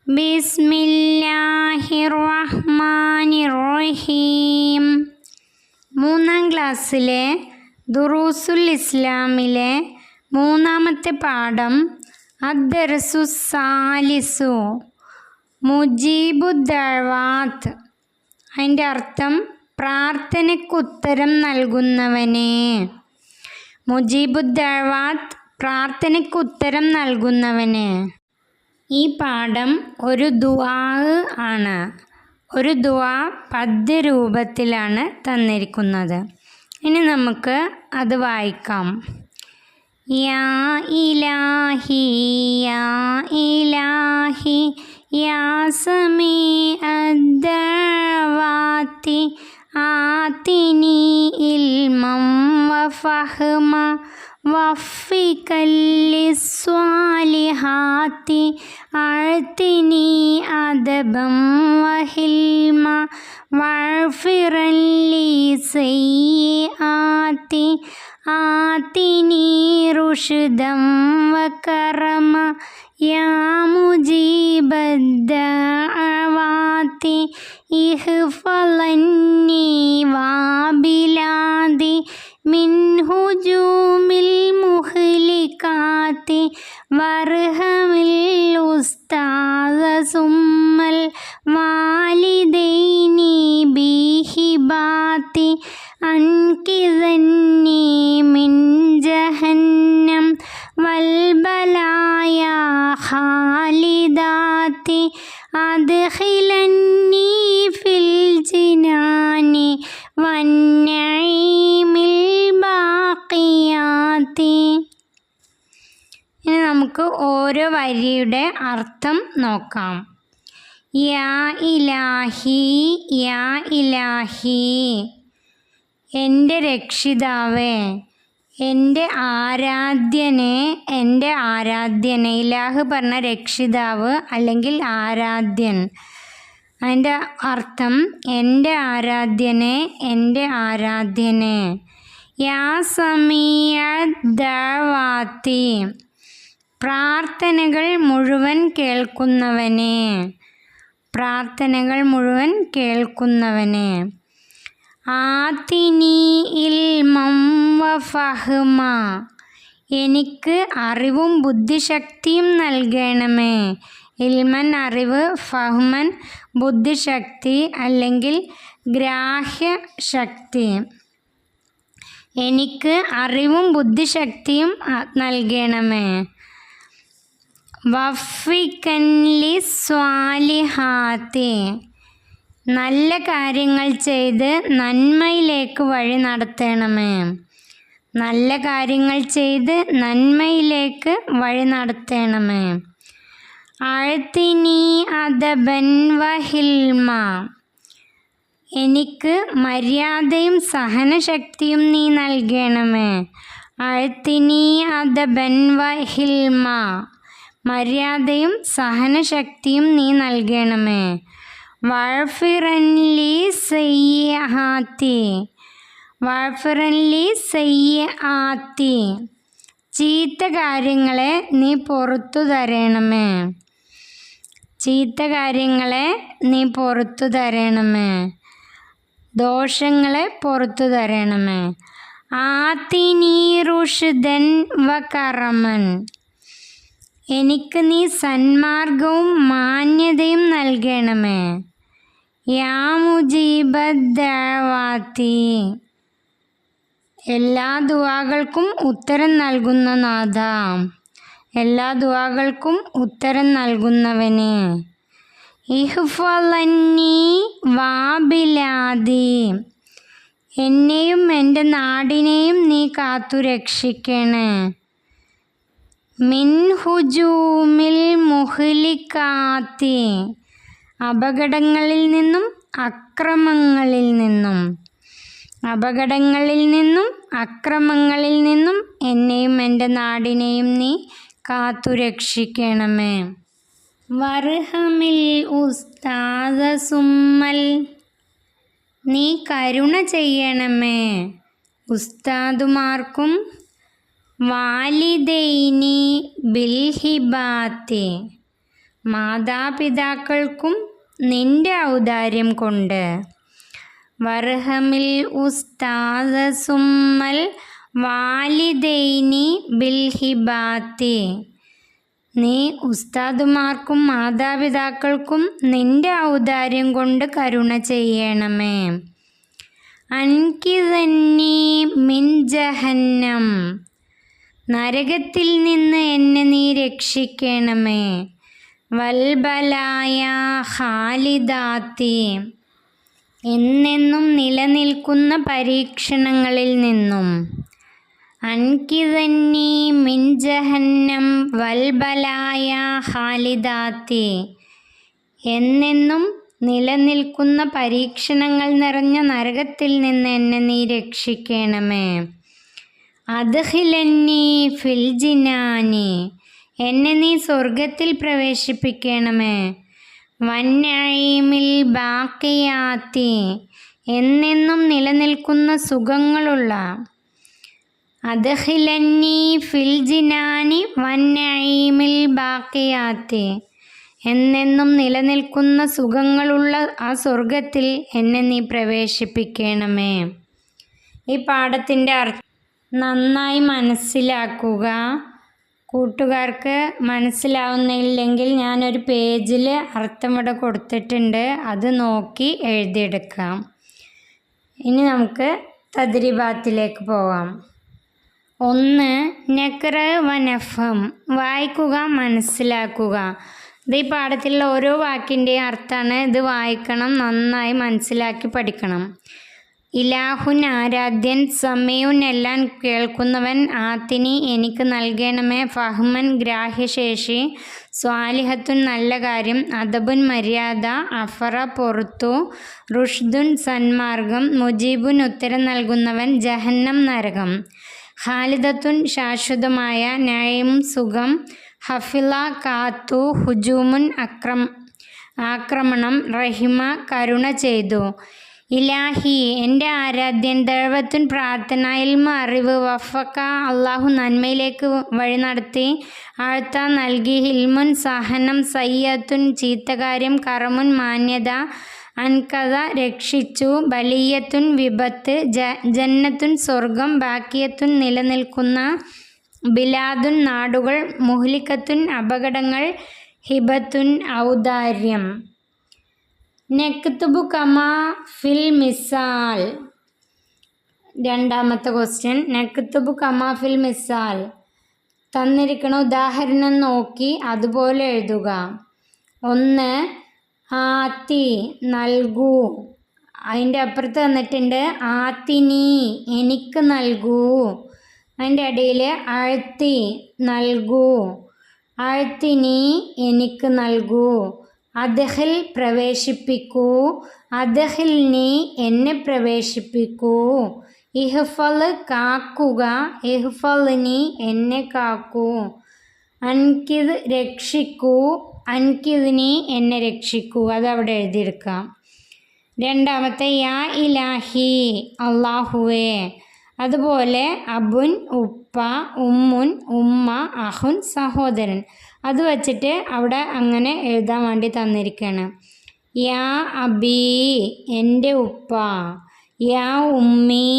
ബിസ്മില്ലാഹിർറഹ്മാനിർറഹീം. 3-ാം ക്ലാസ്സിലെ ദുറൂസുൽ ഇസ്ലാമിലെ 3-ാമത്തെ പാഠം അദ്ദർസുസ്സാലിസു മുജീബുദ്ദഅവാത്ത്. അതിൻ്റെ അർത്ഥം പ്രാർത്ഥനയ്ക്കുത്തരം നൽകുന്നവനെ. മുജീബുദ്ദഅവാത്ത്, പ്രാർത്ഥനയ്ക്കുത്തരം നൽകുന്നവനെ. ഈ പാഠം ഒരു ദുആ ആണ്. ഒരു ദുആ പദ്യരൂപത്തിലാണ് തന്നിരിക്കുന്നത്. ഇനി നമുക്ക് അത് വായിക്കാം. യാ ഇലാഹി യാ ഇലാഹി യാ സമീഅദ്ദഅവാതി ആതിനി ഇൽമം വഫഹ്മ വഫ്ഫികല്ലിസ്വാലിഹാത്തി അഅ്തിനി അദബം വഹിൽമ വഗ്ഫിറല്ലി സയ്യിആത്തി ആതിനി റുഷ്ദം വകറമ യാ മുജീബദ്ദഅവാതി ഇഹ്ഫളന്നി വാബിലാദി മിൻ ഹുജൂമിൽ മുഹ്ലികാത്തി വർഹമിൽ ഉസ്താദ സുമ്മൽ വാലിദൈനി ബിഹിബാത്തി അൻകിദന്നി മിൻ ജഹന്നം വൽബലായ ഖാലിദാത്തി അദ്ഖിലന്നി ഫിൽ ജിനാനി വന്നഈമിൽ ബാഖിയാത്തി. ഇനി നമുക്ക് ഓരോ വരിയുടെ അർത്ഥം നോക്കാം. യാ ഇലാഹി യാ ഇലാഹി, എൻ്റെ രക്ഷിതാവേ, എൻ്റെ ആരാധ്യനെ, എൻ്റെ ആരാധ്യനെ. ഇലാഹ് പറഞ്ഞ രക്ഷിതാവ് അല്ലെങ്കിൽ ആരാധ്യൻ. അതിൻ്റെ അർത്ഥം എൻ്റെ ആരാധ്യനെ, എൻ്റെ ആരാധ്യനെ. യാ സമീഅദ്ദഅവാതി, പ്രാർത്ഥനകൾ മുഴുവൻ കേൾക്കുന്നവനെ, പ്രാർത്ഥനകൾ മുഴുവൻ കേൾക്കുന്നവനെ. ആതിനി ഇൽമം വഫഹ്മ, എനിക്ക് അറിവും ബുദ്ധിശക്തിയും നൽകണമേ. ഇൽമൻ അറിവ്, ഫഹ്മൻ ബുദ്ധിശക്തി അല്ലെങ്കിൽ ഗ്രാഹ്യശക്തി. എനിക്ക് അറിവും ബുദ്ധിശക്തിയും നൽകണമേ. വഫ്ഫികല്ലിസ്വാലിഹാത്തി, നല്ല കാര്യങ്ങൾ ചെയ്ത് നന്മയിലേക്ക് വഴി നടത്തണമേ. നല്ല കാര്യങ്ങൾ ചെയ്ത് നന്മയിലേക്ക് വഴി നടത്തണമേ. അഅ്തിനി അദബൻ വഹിൽമ, എനിക്ക് മര്യാദയും സഹനശക്തിയും നീ നൽകണമേ. അഅ്തിനി അദബൻ വഹിൽമ, മര്യാദയും സഹനശക്തിയും നീ നൽകണമേ. വഗ്ഫിറല്ലി സയ്യിആത്തി, വഗ്ഫിറല്ലി സയ്യിആത്തി, ചീത്ത കാര്യങ്ങളെ നീ പുറത്തു തരണമേ. ചീത്ത കാര്യങ്ങളെ നീ പുറത്തു തരണമേ, ദോഷങ്ങളെ പുറത്തു തരണമേ. ആതിനി റുഷ്ദൻ വകറമൻ, എനിക്ക് നീ സന്മാർഗവും മാന്യതയും നൽകണമേ. യാ മുജീബദ്ദഅവാതി, എല്ലാ ദുആകൾക്കും ഉത്തരം നൽകുന്ന നാഥ, എല്ലാ ദുആകൾക്കും ഉത്തരം നൽകുന്നവനെ. ഇഹ്ഫളന്നി വാബിലാദി, എന്നെയും എൻ്റെ നാടിനെയും നീ കാത്തു രക്ഷിക്കണേ. മിൻ ഹുജൂമിൽ മുഹ്ലികാത്തി, അപകടങ്ങളിൽ നിന്നും അക്രമങ്ങളിൽ നിന്നും, അപകടങ്ങളിൽ നിന്നും അക്രമങ്ങളിൽ നിന്നും എന്നെയും എൻ്റെ നാടിനെയും നീ കാത്തു രക്ഷിക്കണമേ. വർഹമിൽ ഉസ്താദ സുമ്മൽ, നീ കരുണ ചെയ്യണമേ ഉസ്താദുമാർക്കും. വാലിദൈനി ബിൽഹിബാത്തി, മാതാപിതാക്കൾക്കും നിന്റെ ഔദാര്യം കൊണ്ട്. വർഹമിൽ ഉസ്താദ സുമ്മൽ വാലിദൈനി ബിൽഹിബാത്തി. നീ ഉസ്താദുമാർക്കും മാതാപിതാക്കൾക്കും നിന്റെ ഔദാര്യം കൊണ്ട് കരുണ ചെയ്യണമേ. അൻകിദന്നി മിൻ ജഹന്നം. നരകത്തിൽ നിന്ന് എന്നെ നീ രക്ഷിക്കണമേ. വൽബലായ ഖാലിദാത്തി. എന്നെന്നും നിലനിൽക്കുന്ന പരീക്ഷണങ്ങളിൽ നിന്നും. അൻകിദന്നി മിൻ ജഹന്നം വൽബലായ ഖാലിദാത്തി. എന്നെന്നും നിലനിൽക്കുന്ന പരീക്ഷണങ്ങൾ നിറഞ്ഞ നരകത്തിൽ നിന്ന് എന്നെ നീ രക്ഷിക്കണമേ. അദ്ഖിലന്നി ഫിൽ ജിനാനി. എന്നെ നീ സ്വർഗത്തിൽ പ്രവേശിപ്പിക്കണമേ. വന്നഈമിൽ ബാഖിയാത്തി. എന്നെന്നും നിലനിൽക്കുന്ന സുഖങ്ങളുള്ള. അദ്ഖിലന്നി ഫിൽ ജിനാനി വന്നഈമിൽ ബാഖിയാത്തി. എന്നെന്നും നിലനിൽക്കുന്ന സുഖങ്ങളുള്ള ആ സ്വർഗത്തിൽ എന്നെ നീ പ്രവേശിപ്പിക്കണമേ. ഈ പാഠത്തിൻ്റെ അർത്ഥം നന്നായി മനസ്സിലാക്കുക. കൂട്ടുകാർക്ക് മനസ്സിലാവുന്നില്ലെങ്കിൽ ഞാനൊരു പേജിൽ അർത്ഥം ഇവിടെ കൊടുത്തിട്ടുണ്ട്, അത് നോക്കി എഴുതിയെടുക്കാം. ഇനി നമുക്ക് തദ്രിബാത്തിലേക്ക് പോകാം. 1. നഖ്റ വ നഫ്ഹം. വായിക്കുക, മനസ്സിലാക്കുക. ഇത് ഈ പാഠത്തിലുള്ള ഓരോ വാക്കിൻ്റെയും അർത്ഥമാണ്. ഇത് വായിക്കണം, നന്നായി മനസ്സിലാക്കി പഠിക്കണം. ഇലാഹുൻ ആരാധ്യൻ, സമയുൻ എല്ലാം കേൾക്കുന്നവൻ, ആത്തിനി എനിക്ക് നൽകണമേ, ഫഹ്മൻ ഗ്രാഹ്യശേഷി, സ്വാലിഹത്തുൻ നല്ല കാര്യം, അദബുൻ മര്യാദ, അഫറ പൊറുത്തു, റുഷ്ദുൻ സന്മാർഗം, മുജീബുൻ ഉത്തരം നൽകുന്നവൻ, ജഹന്നം നരകം, ഖാലിദത്തുൻ ശാശ്വതമായ, നഈം സുഖം, ഹഫിള കാത്തു, ഹുജൂമുൻ ആക്രമണം, റഹിമ കരുണ ചെയ്തു. ഇലാഹി എൻ്റെ ആരാധ്യൻ, ദഅവത്തുൻ പ്രാർത്ഥന, ഇൽമ അറിവ്, വഫക അള്ളാഹു നന്മയിലേക്ക് വഴി നടത്തി, ആഴ്ത്ത നൽകി, ഹിൽമുൻ സഹനം, സയ്യത്തുൻ ചീത്തകാര്യം, കറമുൻ മാന്യത, അൻകഥ രക്ഷിച്ചു, ബലിയത്തുൻ വിപത്ത്, ജന്നത്തുൻ സ്വർഗം, ബാക്കിയത്തുൻ നിലനിൽക്കുന്ന, ബിലാദുൻ നാടുകൾ, മുഹ്ലിക്കത്തുൻ അപകടങ്ങൾ, ഹിബത്തുൻ ഔദാര്യം. നക്തുബു കമാ ഫിൽ മിസാൽ. രണ്ടാമത്തെ ക്വസ്റ്റ്യൻ. നക്തുബു കമാ ഫിൽ മിസാൽ. തന്നിരിക്കണ ഉദാഹരണം നോക്കി അതുപോലെ എഴുതുക. 1. ആത്തി നൽകൂ. അതിൻ്റെ അപ്പുറത്ത് തന്നിട്ടുണ്ട് ആത്തിനി എനിക്ക് നൽകൂ. അതിൻ്റെ ഇടയിൽ അഴ്ത്തി നൽകൂ, അഴ്ത്തിനി എനിക്ക് നൽകൂ. അദ്ഖിൽ പ്രവേശിപ്പിക്കൂ, അദ്ഖിൽനി എന്നെ പ്രവേശിപ്പിക്കൂ. ഇഹ്ഫൽ കാക്കുക, ഇഹ്ഫൽനി എന്നെ കാക്കൂ. അൻകിദ് രക്ഷിക്കൂ, അൻകിദ്നി എന്നെ രക്ഷിക്കൂ. അതവിടെ എഴുതിയെടുക്കാം. രണ്ടാമത്തെ യാ ഇലാഹി അള്ളാഹുവേ. അതുപോലെ അബുൻ ഉപ്പ, ഉമ്മുൻ ഉമ്മ, അഹുൻ സഹോദരൻ. അത് വച്ചിട്ട് അവിടെ അങ്ങനെ എഴുതാൻ വേണ്ടി തന്നിരിക്കുകയാണ്. യാ അബി എൻ്റെ ഉപ്പ, യാ ഉമ്മി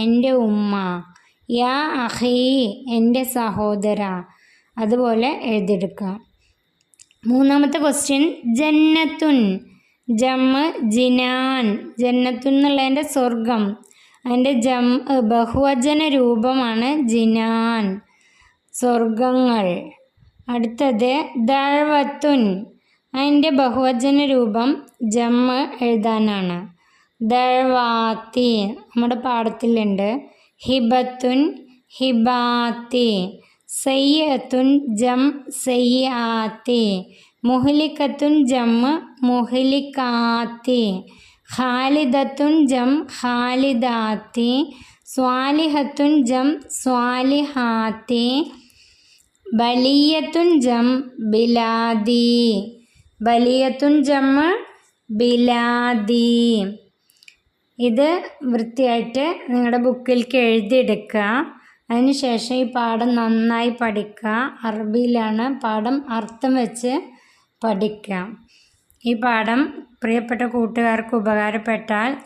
എൻ്റെ ഉമ്മ, യാ അഹി എൻ്റെ സഹോദര. അതുപോലെ എഴുതിയെടുക്കാം. മൂന്നാമത്തെ ക്വസ്റ്റ്യൻ. ജന്നത്തുൻ ജമ്മ് ജിനാൻ. ജന്നത്തുൻ എന്നുള്ളതിൻ്റെ സ്വർഗം, അതിൻ്റെ ബഹുവചന രൂപമാണ് ജിനാൻ, സ്വർഗങ്ങൾ. അടുത്തത് ദഅവത്തുൻ. അതിൻ്റെ ബഹുവചന രൂപം ജമ്മ് എഴുതാനാണ്, ദഅവാത്തി. നമ്മുടെ പാഠത്തിലുണ്ട്. ഹിബത്തുൻ ഹിബാത്തി, സയ്യത്തുൻ ജം സയ്യാത്തി, മുഹ്ലിക്കത്തുൻ ജമ്മ് മുഹ്ലിക്കാത്തി, ഖാലിദത്തുൻ ജം ഖാലിദാത്തി, സ്വാലിഹത്തുൻ ജം സ്വാലിഹാത്തി, ബലിയത്തുൻ ജം ബിലാദി, ബലിയത്തുൻ ജമ്മ് ബിലാദി. ഇത് വൃത്തിയായിട്ട് നിങ്ങളുടെ ബുക്കിലേക്ക് എഴുതിയെടുക്കുക. അതിനുശേഷം ഈ പാഠം നന്നായി പഠിക്കുക. അറബിയിലാണ് പാഠം, അർത്ഥം വെച്ച് പഠിക്കാം. ഈ പാഠം പ്രിയപ്പെട്ട കൂട്ടുകാർക്ക് ഉപകാരപ്പെട്ടാൽ